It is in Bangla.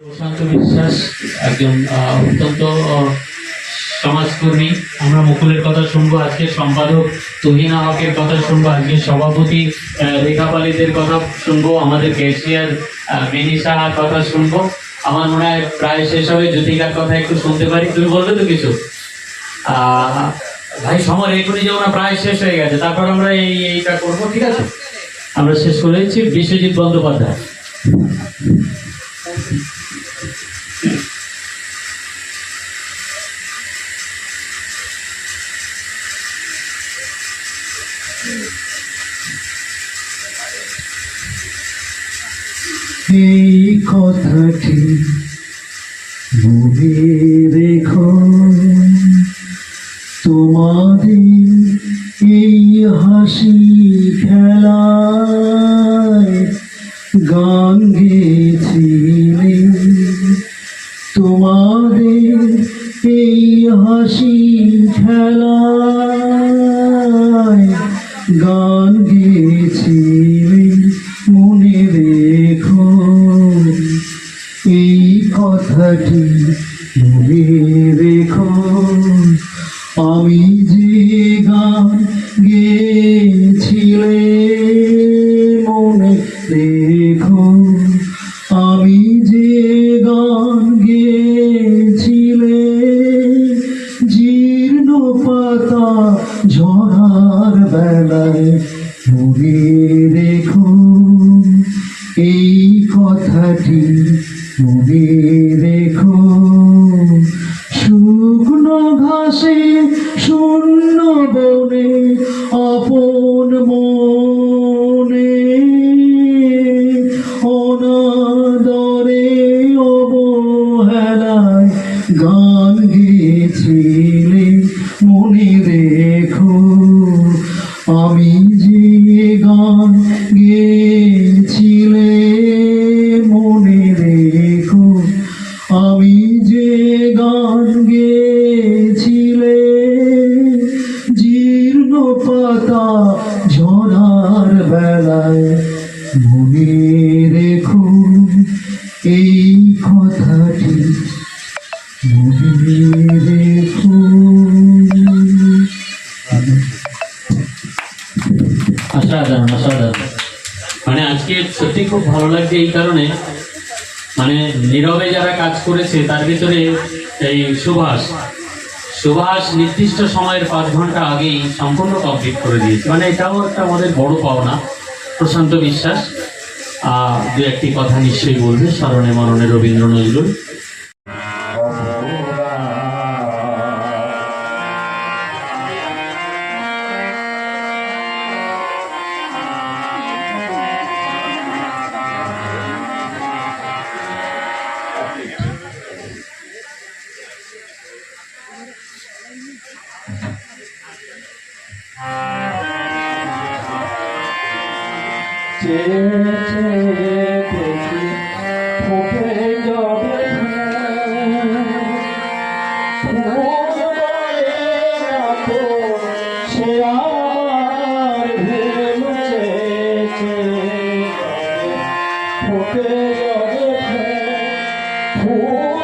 প্রশান্ত বিশ্বাস একজন অত্যন্ত সমাজকর্মী। আমরা মুকুলের কথা শুনবো, আজকে সম্পাদক তুহিনা হকের কথা শুনবো, আজকে সভাপতি রেখা পালিতের কথা শুনবো, আমাদের ক্যাশিয়ার মিনি সাহার কথা শুনবো। আমার মনে হয় প্রায় শেষ হবে, জ্যোতিকার কথা একটু শুনতে পারি। তুমি বলবে তো কিছু? ভাই সময় এখনই যেমন প্রায় শেষ হয়ে গেছে, তারপর আমরা এইটা করবো, ঠিক আছে? আমরা শেষ করে দিচ্ছি। বিশ্বজিৎ বন্দ্যোপাধ্যায়। এই কথাটি মনে রেখো, তোমাদের এই হাসি খেলায় গান গেয়েছিলে, তোমাদের এই হাসি খেলায় গান গেয়েছিলে, মনে রেখো এই কথাটি মনে রেখো। আমি যে গান গেয়েছিলে মনে রেখো, আমি যে গান গেয়েছিলে, জীর্ণ পাতা ঝরার বেলায় মনে রেখো এই কথাটি মনে রেখো। শুকনো ঘাসে শূন্য বনে আপন মনে অনাদরে অবহেলায় গান গেয়েছিলে, মনে রেখো আমি যে গান গেয়েছিলে, মনে রেখো আমি যে গান গেয়েছিলে, জীর্ণ পাতা ঝরার বেলায় মনে রেখো এই কথাটি মনে রেখো। অসাধারণ অসাধারণ। মানে আজকে সত্যি খুব ভালো লাগছে এই কারণে, মানে নীরবে যারা কাজ করেছে তার ভিতরে এই সুভাষ নির্দিষ্ট সময়ের 5 ঘন্টা আগেই সম্পূর্ণ কমপ্লিট করে দিয়েছে। মানে এটাও একটা আমাদের বড় পাওনা। প্রশান্ত বিশ্বাস দু একটি কথা নিশ্চয়ই বলবে, স্মরণে মরণে রবীন্দ্র নজরুল। ফুল